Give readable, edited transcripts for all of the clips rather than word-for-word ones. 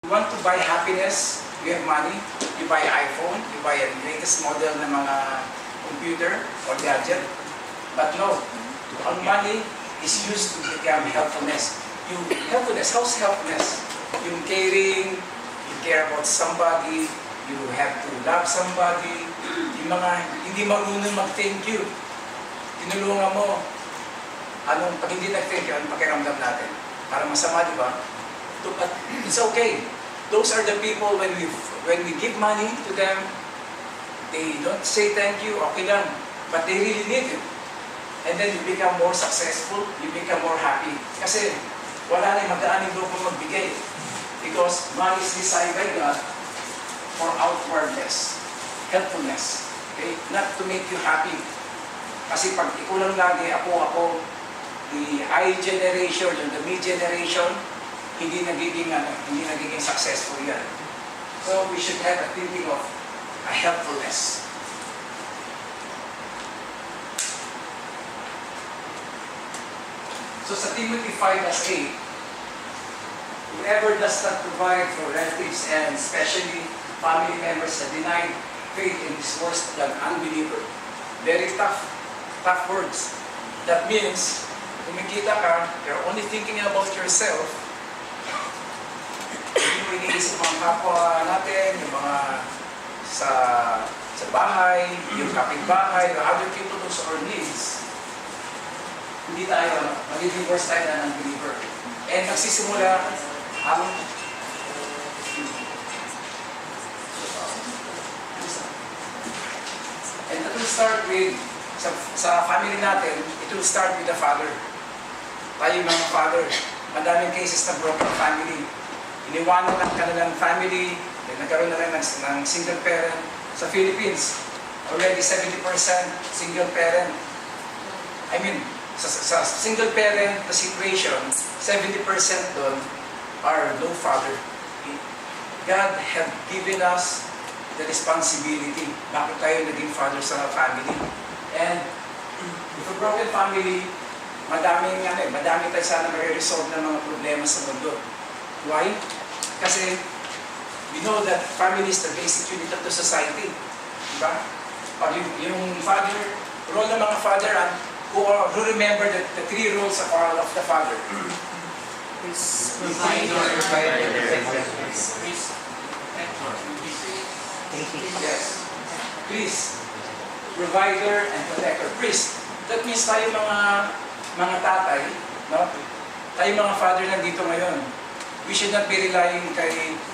You want to buy happiness, you have money, you buy iPhone, you buy a latest model ng mga computer or gadget. But no, ang money is used to become helpfulness. How's helpfulness? Yung caring, you care about somebody, you have to love somebody, yung mga hindi marunong mag-thank you, tinulungan mo, pag hindi nag-thank you, anong pakiramdam natin? Para masama, di ba? But it's okay. Those are the people when we give money to them, they don't say thank you, okay lang, but they really need it. And then you become more successful, you become more happy. Kasi wala na yung magdaanin doon kung magbigay. Because money is designed by God for outwardness, helpfulness. Okay? Not to make you happy. Kasi pag ikaw lang lagi, ako, the I generation, the me generation, hindi nagiging successful yan. So we should have a thinking of a helpfulness. So sa Timothy 5:8, whoever does not provide for relatives and especially family members that deny faith in is worse than unbeliever. Very tough words. That means, kumikita ka, you're only thinking about yourself. Hindi mo iniisip mga kapwa natin, yung mga sa bahay, yung kapitbahay, the other people whose our needs. Hindi tayo, magiging worse tayo na unbeliever. And nagsisimula ang and it will start with sa family natin, it will start with the father. Tayo mga father, madaming cases na broken family. Iniwanan ng kanilang family, then nagkaroon na rin ng single parent. Sa Philippines, already 70% single parent. I mean, sa single parent na situation, 70% doon are no father. God have given us the responsibility. Bakit tayo naging father sa family? And if a broken family, madami tayo sana ma-resolve ng mga problema sa mundo. Why? Kasi we know that family is the basic unit of the society. Diba? Pag yung father, role ng mga father, who remember the three roles of the father? Yes. Priest, provider, and protector. Priest. That means tayo mga tatay, no? Tayo mga father nandito ngayon. We should not be relying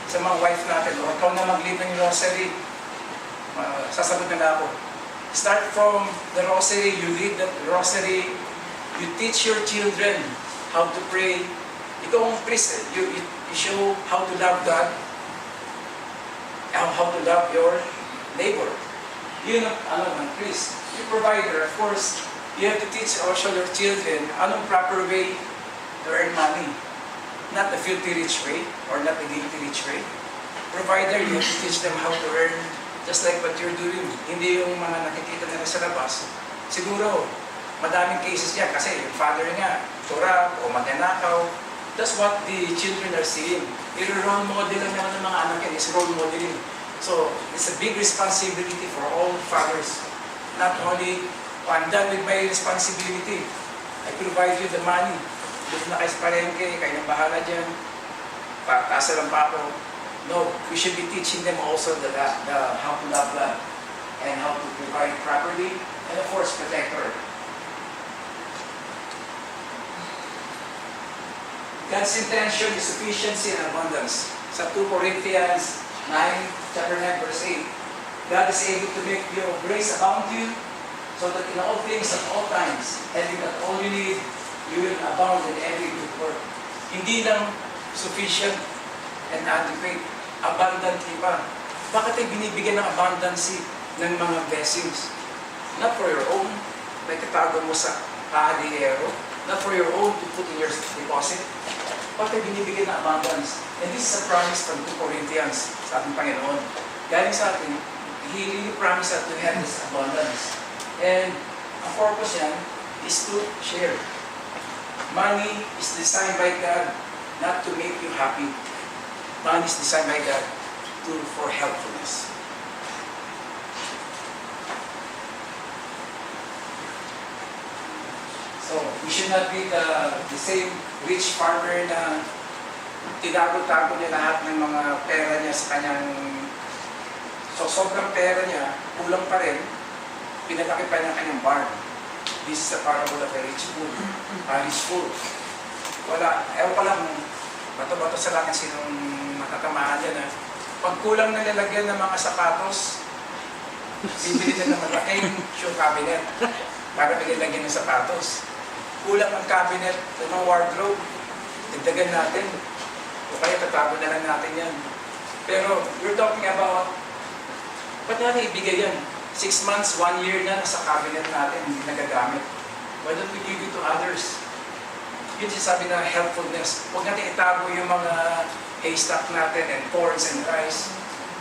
sa mga wife natin. O ikaw na mag-lead ng rosary. Sasagot na ako. Start from the rosary, you read the rosary, you teach your children how to pray. Ikaw ang priest, you show how to love God, how to love your neighbor. Yun ang priest. Your provider, of course, you have to teach also your children anong proper way to earn money. Not the filthy rich way, or not the guilty rich way. Provider, you have to teach them how to earn just like what you're doing. Hindi yung mga nakikita nila sa labas. Siguro, madaming cases yan kasi yung father nga, turap o magnanakaw. That's what the children are seeing. I-role model lang naman ng mga anak yan, is role modeling. So, it's a big responsibility for all fathers. Not only, I'm done with my responsibility. I provide you the money. Doon na kayo sa palengke, kayo nang bahala dyan. Tasa lang pa ako. No, we should be teaching them also how to love God and how to provide properly, and of course, protect her. God's intention is sufficiency and abundance. Sa 2 Corinthians 9, chapter 9, verse 8, God is able to make your grace abound to you, so that in all things at all times, having that all you need, you will abound in every good work. Hindi lang sufficient and adequate, abundantly pa. Bakit ay binibigyan ng abundance ng mga blessings? Not for your own, like itago mo sa kahadiyero, not for your own to put in your deposit. Bakit ay binibigyan ng abundance? And this is a promise from 2 Corinthians sa ating Panginoon. Galing sa atin, He really promised us to have this abundance. And ang purpose yan is to share. Money is designed by God not to make you happy. money is designed by God for helpfulness. So, we should not be the same rich farmer na tinago-tago niya lahat ng mga pera niya sa kanyang... So, sobrang pera niya, kulang pa rin, pinalaki pa niya kanyang barn. This is the parable of a rich fool. Rich fool. Wala, ewan pa lang, bato-bato sa langit sinong matatamaan niya na pag kulang na lalagyan ng mga sapatos, bibili na ng malaking shoe cabinet para nilagyan ng sapatos. Kulang ang cabinet ng mga wardrobe, dagdagan natin. O kaya tatago na lang natin yan. Pero we're talking about, ba't natin ibigay yan? 6 months, 1 year na nasa cabinet natin, hindi nagagamit. Why don't we give it to others? Yun sabi na helpfulness. Huwag natin itago yung mga haystack natin and corns and rice.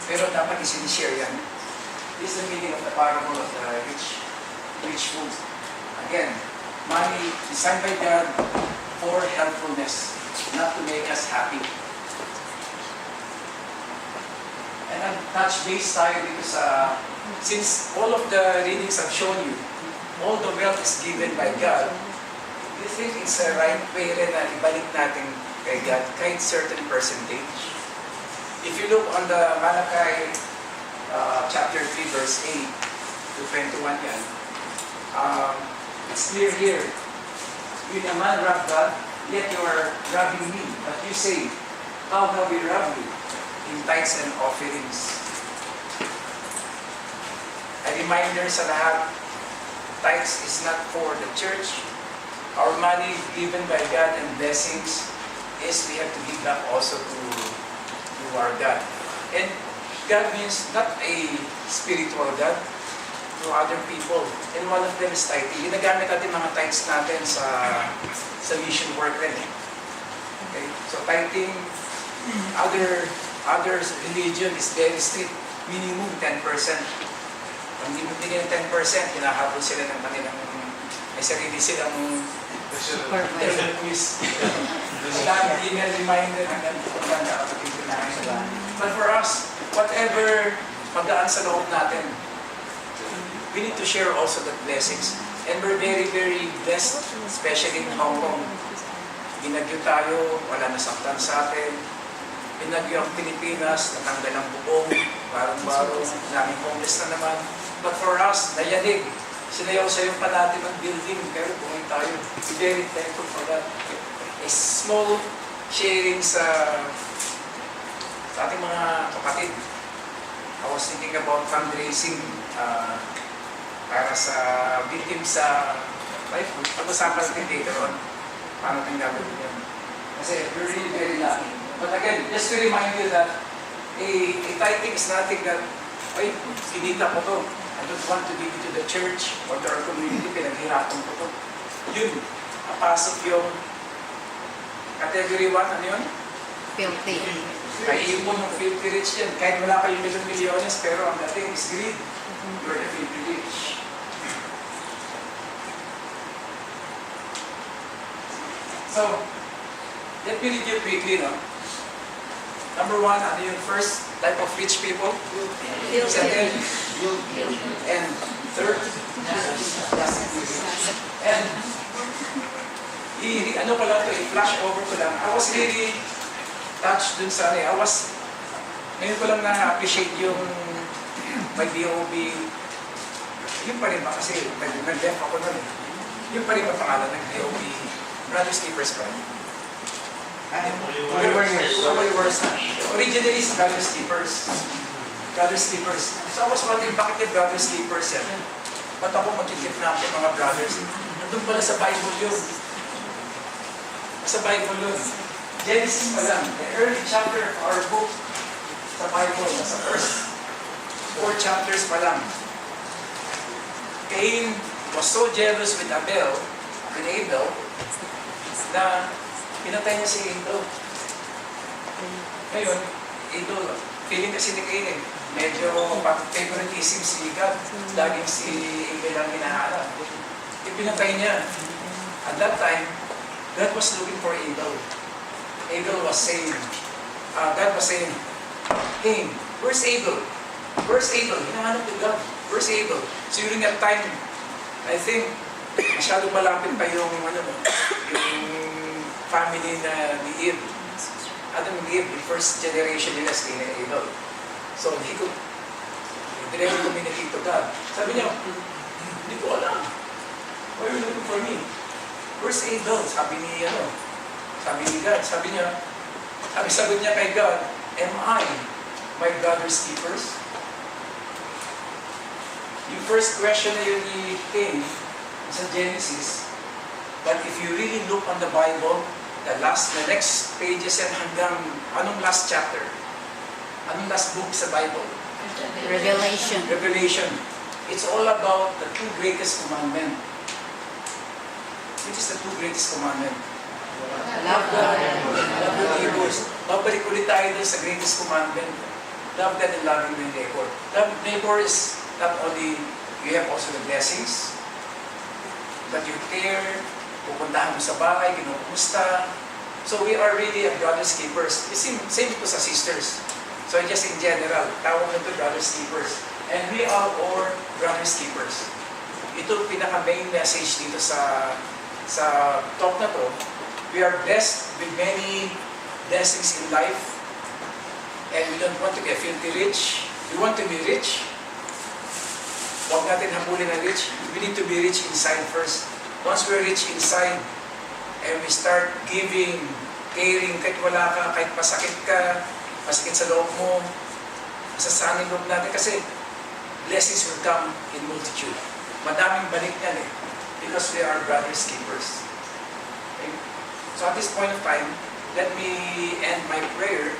Pero dapat isinishare yan. This is the meaning of the parable of the rich fool. Again, money designed by God for helpfulness, not to make us happy. And touch base tayo dito sa, since all of the readings I've shown you, all the wealth is given by God, do you think it's the right way rin na ibalik natin kay God kahit certain percentage? If you look on the Malachi chapter 3 verse 8 to 21 yan, it's clear here. You naman rob God, yet you are robbing me. But you say, how have we robbed you? In tithes and offerings. A reminder sa lahat, tithes is not for the church. Our money given by God and blessings is we have to give back also to our God. And God means not a spiritual God, to other people. And one of them is tithing. Ginagamit natin mga tithes natin sa mission work rin. Okay? So tithing, other religion is very strict. Minimum 10%. Kung hindi mo bigyan ng 10%, hinahabol sila ng kanilang, may sarili silang quiz. Email reminder hanggang pagkanda kapatid ko na sila. But for us, whatever pagdaan sa loob natin, we need to share also the blessings. And we're very, very blessed, especially in Hong Kong. Binagyo tayo, wala nasaktan sa atin. Binagyo ang Pilipinas, natanggal ang bubong, barong-barong, naming homeless na naman. But for us, nayanig. Sinayaw-sayaw pa natin ang building, pero buhay tayo. We're very thankful for that. A small sharing sa ating mga kapatid. I was thinking about fundraising para sa victims sa life. Pag-usapan natin later on, paano tayong gagawin yan. Kasi we're really very lucky. But again, just to remind you that a tithing is nothing that, ay, kinita ko to. I don't want to give it to the church or to our community, pinaghirapan ko to. Yun, napasok yung category 1, ano yun? Filthy. Ay ipon ng filthy rich yan. Kahit wala kayong milyon-milyones, pero ang dating is greed. You're the filthy rich. So, let me read you quickly, no? Number 1, ano yung first type of rich people? Second, and third, and ano ko lang to, i-flash over ko lang. I was really touched dun sa ngayon ko lang na-appreciate yung may DOB. Yun pa rin ba kasi nag-left ako nun eh. Yun pa rin ba pangalan ng DOB? Brothers Keepers pa rin. Originally is Brothers Keepers. Brothers Keepers. So I was wondering, bakit yung Brothers Keepers yan? Ba't ako mag-kidnap yung mga brothers? Nandun pala sa Bible yun. Sa Bible yun. Genesis pa lang. The early chapter of our book sa Bible, nasa first 4 chapters pa lang. Cain was so jealous with Abel, na pinatay niya si Abel. Ngayon, Abel, feeling kasi ni Cain medyo favoritism si God. Laging si Abel ang hinahanap. Ipinatay niya. At that time, God was looking for Abel. Abel was saved. God was saying, Cain, where's Abel? Where's Abel? Hinahanap ni God. Where's Abel? So during that time, I think, masyadong malapit pa yung family na ni Eve. Adam and Eve, the first generation nila si Cain and Abel. So he didn't communicate to God. Sabi niya, hindi ko alam. Why are you looking for me? Where's Abel? Sabi ni God. Sabi niya kay God, am I my brother's keepers? Yung first question na yun ni Cain sa Genesis, but if you really look on the Bible, the next pages and hanggang anong last chapter? Anong last book sa Bible? Revelation. It's all about the two greatest commandments. Which is the two greatest commandments? Love God and love your neighbors. Babalik ulit tayo dun sa greatest commandment. Love God and loving your neighbor. Love neighbor is not only, you have also the blessings, but you care, pupuntahan mo sa bahay, kinukumusta. So we are really a brother's keepers. Same po sa sisters. So just in general, tawag nito brother's keepers. And we are all brother's keepers. Ito pinaka-main message dito sa talk na to. We are blessed with many blessings in life. And we don't want to get filthy rich. We want to be rich. Huwag natin habulin ang rich. We need to be rich inside first. Once we're rich inside, and we start giving, caring, kahit wala ka, kahit masakit ka, masakit sa loob mo, masasanin loob natin, kasi blessings will come in multitude. Madaming balik yan because we are brothers keepers. Okay? So at this point of time, let me end my prayer,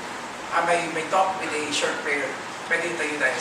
my talk with a short prayer. Pwede tayo.